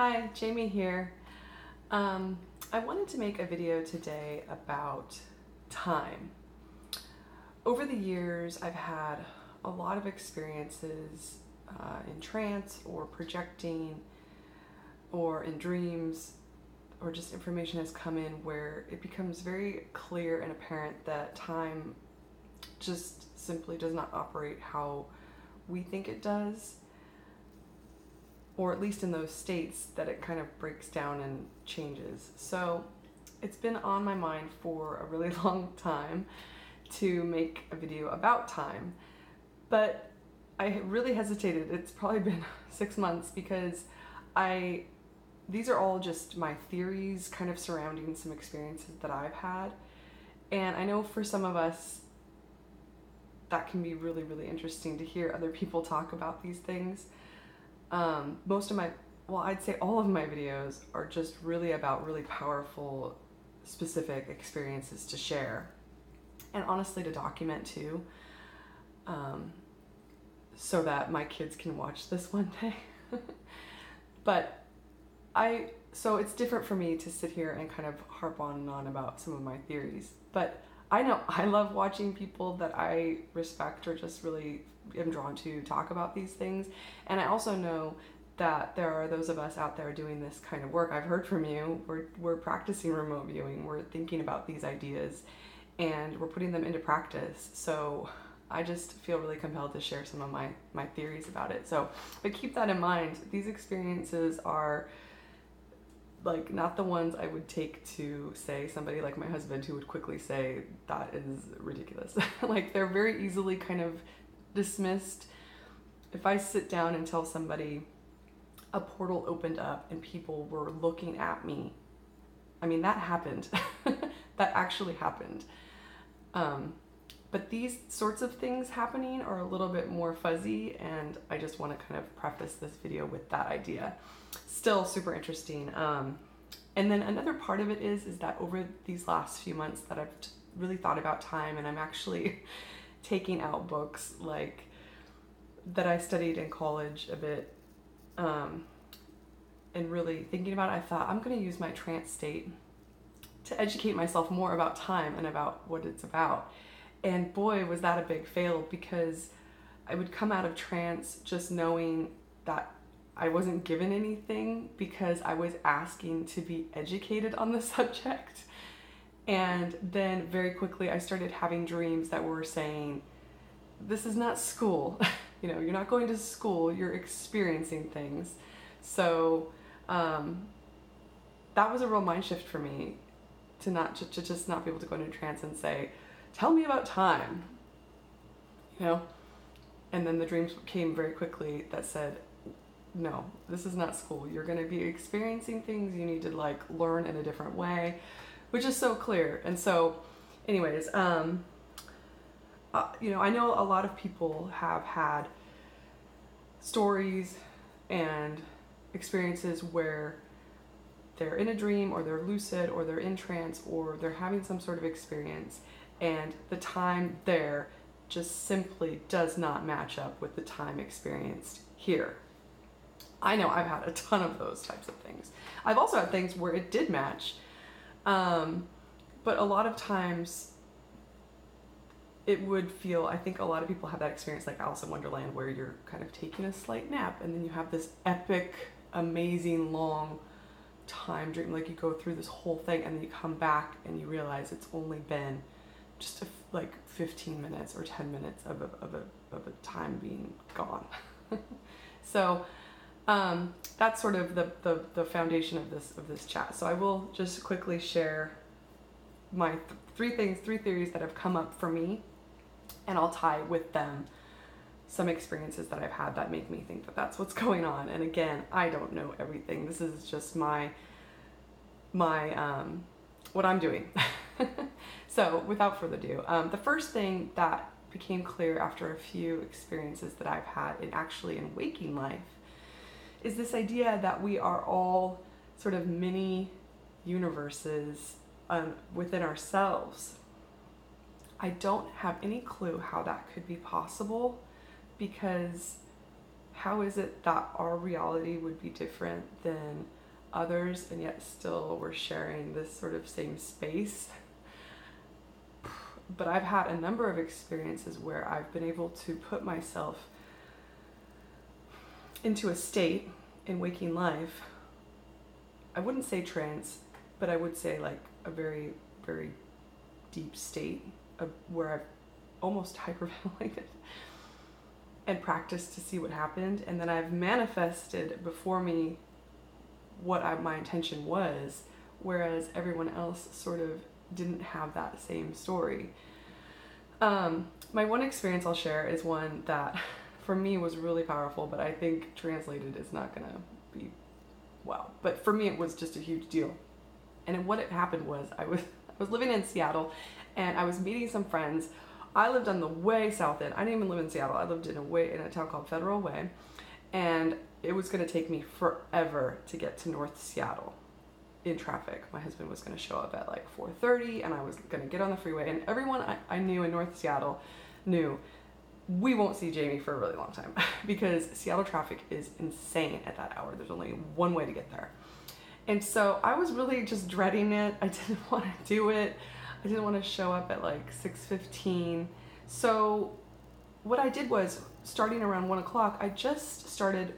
Hi, Jamie here. I wanted to make a video today about time. Over the years, I've had a lot of experiences in trance or projecting or in dreams, or just information has come in where it becomes very clear and apparent that time just simply does not operate how we think it does. Or at least in those states that it kind of breaks down and changes. So it's been on my mind for a really long time to make a video about time, but I really hesitated. It's probably been 6 months because these are all just my theories kind of surrounding some experiences that I've had. And I know for some of us that can be really, really interesting to hear other people talk about these things. Most of my, well, I'd say all of my videos are just really about really powerful, specific experiences to share, and honestly to document too, so that my kids can watch this one day. But so it's different for me to sit here and kind of harp on and on about some of my theories, but I know I love watching people that I respect or just really am drawn to talk about these things. And I also know that there are those of us out there doing this kind of work. I've heard from you. We're practicing remote viewing. We're thinking about these ideas and we're putting them into practice. So I just feel really compelled to share some of my theories about it. So, but keep that in mind. These experiences are like not the ones I would take to, say, somebody like my husband, who would quickly say that is ridiculous. Like, they're very easily kind of dismissed. If I sit down and tell somebody a portal opened up and people were looking at me, I mean, that happened. That actually happened. But these sorts of things happening are a little bit more fuzzy, and I just want to kind of preface this video with that idea. Still super interesting. And then another part of it is that over these last few months that I've really thought about time, and I'm actually taking out books like that I studied in college a bit, and really thinking about it, I thought I'm going to use my trance state to educate myself more about time and about what it's about. And boy, was that a big fail, because I would come out of trance just knowing that I wasn't given anything because I was asking to be educated on the subject. And then very quickly I started having dreams that were saying, this is not school. You know, you're not going to school, you're experiencing things. So that was a real mind shift for me, to just not be able to go into trance and say, tell me about time, you know? And then the dreams came very quickly that said, no, this is not school. You're going to be experiencing things. You need to like learn in a different way, which is so clear. And so anyways, you know, I know a lot of people have had stories and experiences where they're in a dream, or they're lucid, or they're in trance, or they're having some sort of experience, and the time there just simply does not match up with the time experienced here. I know I've had a ton of those types of things. I've also had things where it did match, but a lot of times it would feel, I think a lot of people have that experience like Alice in Wonderland, where you're kind of taking a slight nap and then you have this epic, amazing, long time dream. Like, you go through this whole thing and then you come back and you realize it's only been just like 15 minutes or 10 minutes of a time being gone. So that's sort of the foundation of this chat. So I will just quickly share my three theories that have come up for me, and I'll tie with them some experiences that I've had that make me think that that's what's going on. And again, I don't know everything. This is just my what I'm doing. So without further ado, the first thing that became clear after a few experiences that I've had in waking life is this idea that we are all sort of mini universes within ourselves. I don't have any clue how that could be possible, because how is it that our reality would be different than others, and yet still we're sharing this sort of same space? But I've had a number of experiences where I've been able to put myself into a state in waking life. I wouldn't say trance, but I would say like a very, very deep state of where I've almost hyperventilated and practiced to see what happened. And then I've manifested before me what my intention was, whereas everyone else sort of didn't have that same story. My one experience I'll share is one that for me was really powerful, but I think translated is not gonna be well. But for me, it was just a huge deal. And what had happened was I was living in Seattle, and I was meeting some friends. I lived on the way south end. I didn't even live in Seattle. I lived in a town called Federal Way, and it was gonna take me forever to get to North Seattle in traffic. My husband was gonna show up at like 4:30, and I was gonna get on the freeway, and everyone I knew in North Seattle knew we won't see Jamie for a really long time because Seattle traffic is insane at that hour. There's only one way to get there. And so I was really just dreading it. I didn't want to do it. I didn't want to show up at like 6:15. So what I did was, starting around 1 o'clock, I just started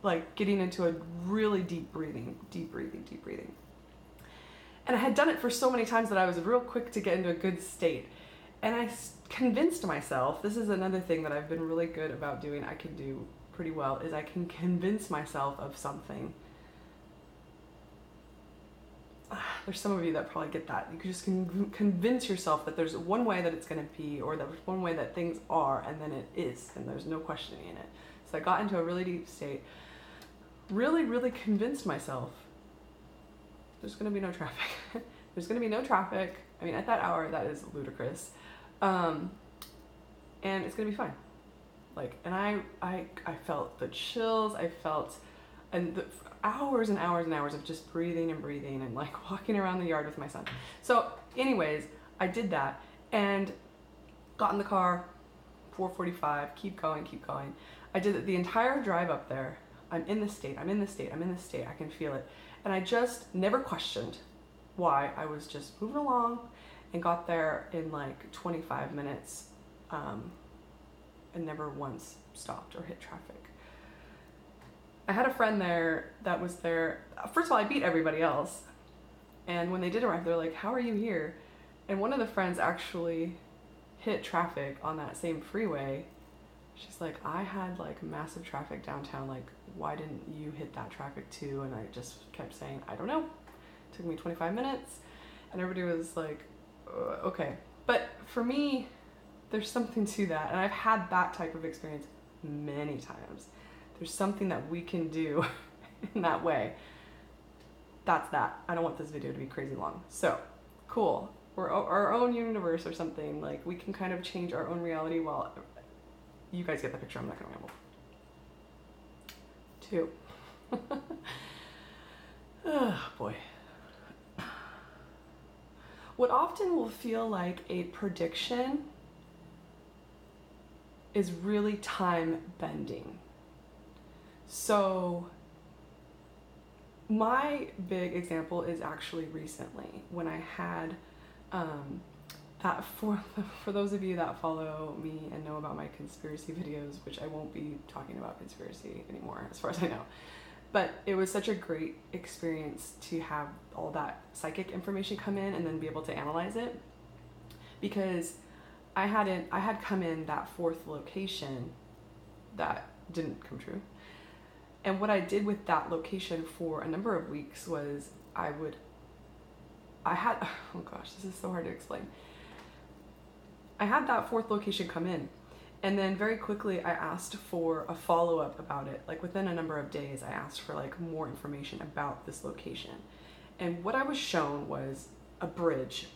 like getting into a really deep breathing. And I had done it for so many times that I was real quick to get into a good state. And I convinced myself, this is another thing that I've been really good about doing, I can do pretty well, is I can convince myself of something. There's some of you that probably get that. You can just convince yourself that there's one way that it's going to be, or there's one way that things are, and then it is, and there's no questioning in it. So I got into a really deep state, really convinced myself there's going to be no traffic. There's going to be no traffic. I mean, at that hour, that is ludicrous. And it's going to be fine. Like, and I felt the chills. I felt, and the hours and hours and hours of just breathing and like walking around the yard with my son. So anyways, I did that and got in the car, 4:45, keep going. I did it the entire drive up there. I'm in the state. I can feel it. And I just never questioned why. I was just moving along and got there in like 25 minutes and never once stopped or hit traffic. I had a friend there that was there. First of all, I beat everybody else. And when they did arrive, they're like, how are you here? And one of the friends actually hit traffic on that same freeway. She's like, I had like massive traffic downtown. Like, why didn't you hit that traffic too? And I just kept saying, I don't know. It took me 25 minutes. And everybody was like, okay. But for me, there's something to that. And I've had that type of experience many times. There's something that we can do in that way. That's that. I don't want this video to be crazy long. So, cool. We're our own universe or something. Like, we can kind of change our own reality while... You guys get the picture. I'm not going to ramble. 2. Oh, boy. What often will feel like a prediction is really time bending. So my big example is actually recently when I had that for those of you that follow me and know about my conspiracy videos, which I won't be talking about conspiracy anymore as far as I know, but it was such a great experience to have all that psychic information come in and then be able to analyze it, because I had come in that 4th location that didn't come true. And what I did with that location for a number of weeks was oh gosh, this is so hard to explain. I had that 4th location come in, and then very quickly I asked for a follow-up about it. Like within a number of days, I asked for like more information about this location. And what I was shown was a bridge,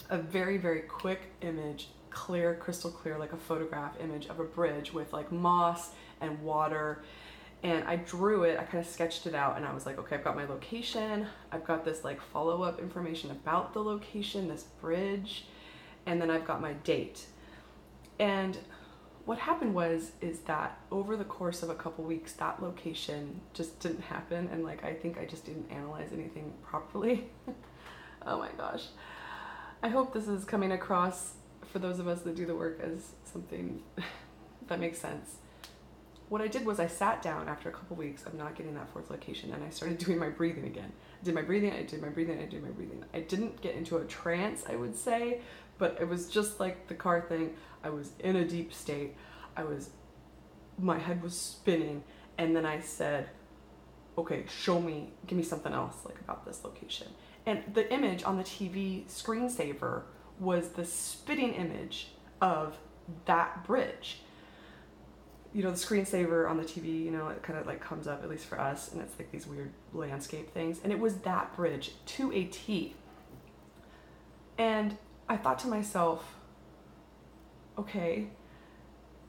a very, very quick image, clear, crystal clear, like a photograph image of a bridge with like moss and water. And I drew it, I kind of sketched it out, and I was like, okay, I've got my location, I've got this like follow-up information about the location, this bridge, and then I've got my date. And what happened is that over the course of a couple weeks, that location just didn't happen, and like I think I just didn't analyze anything properly. Oh my gosh. I hope this is coming across for those of us that do the work as something that makes sense. What I did was I sat down after a couple weeks of not getting that fourth location, and I started doing my breathing again. I did my breathing, I did my breathing, I did my breathing. I didn't get into a trance, I would say, but it was just like the car thing. I was in a deep state. My head was spinning, and then I said, okay, give me something else like about this location. And the image on the TV screensaver was the spitting image of that bridge. You know, the screensaver on the TV, you know, it kind of like comes up, at least for us, and it's like these weird landscape things. And it was that bridge to a T. And I thought to myself, okay.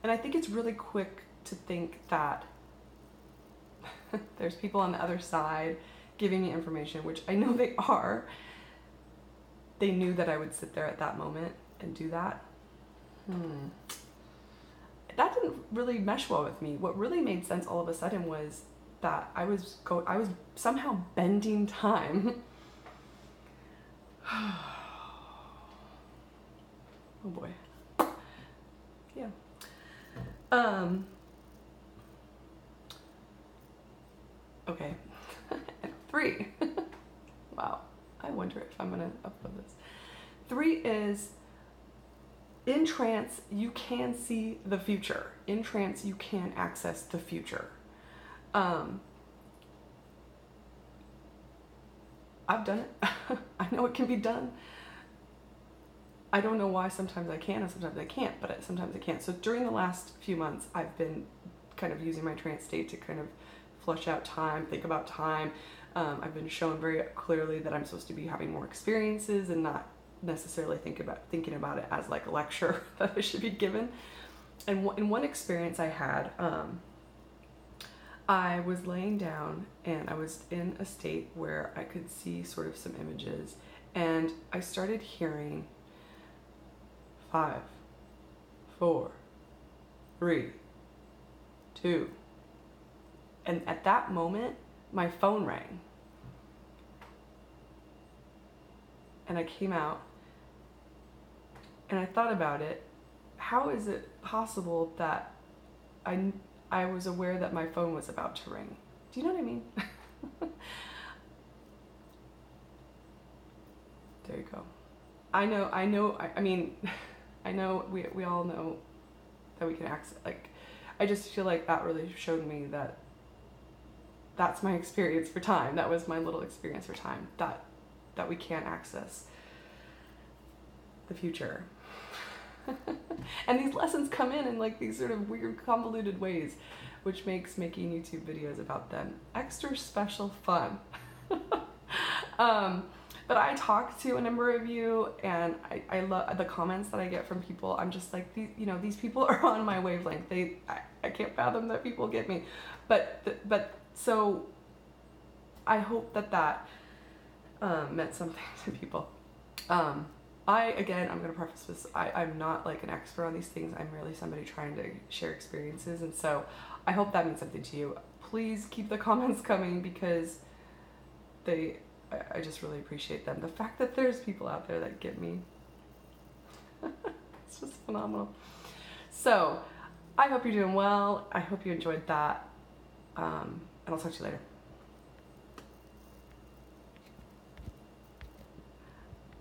And I think it's really quick to think that there's people on the other side giving me information, which I know they are. They knew that I would sit there at that moment and do that. That didn't really mesh well with me. What really made sense all of a sudden was that I was somehow bending time. Oh boy. Yeah. Okay. 3. Wow. I wonder if I'm gonna upload this. 3 is, in trance, you can see the future. In trance, you can access the future. I've done it. I know it can be done. I don't know why sometimes I can and sometimes I can't, but sometimes I can't. So during the last few months, I've been kind of using my trance state to kind of flush out time, think about time. I've been shown very clearly that I'm supposed to be having more experiences and not necessarily thinking about it as like a lecture that I should be given. And in one experience I had, I was laying down and I was in a state where I could see sort of some images, and I started hearing 5, 4, 3, 2. And at that moment, my phone rang. And I came out and I thought about it. How is it possible that I was aware that my phone was about to ring? Do you know what I mean? There you go. I mean, I know we all know that we can access, like, I just feel like that really showed me that that's my experience for time. That was my little experience for time, that we can't access the future. And these lessons come in like these sort of weird convoluted ways, which makes making YouTube videos about them extra special fun. But I talk to a number of you, and I love the comments that I get from people. I'm just like, these people are on my wavelength. I can't fathom that people get me. But so I hope that meant something to people. I'm gonna preface this, I'm not like an expert on these things. I'm merely somebody trying to share experiences, and so I hope that means something to you. Please keep the comments coming, because I just really appreciate them. The fact that there's people out there that get me, it's just phenomenal. So I hope you're doing well. I hope you enjoyed that, and I'll talk to you later.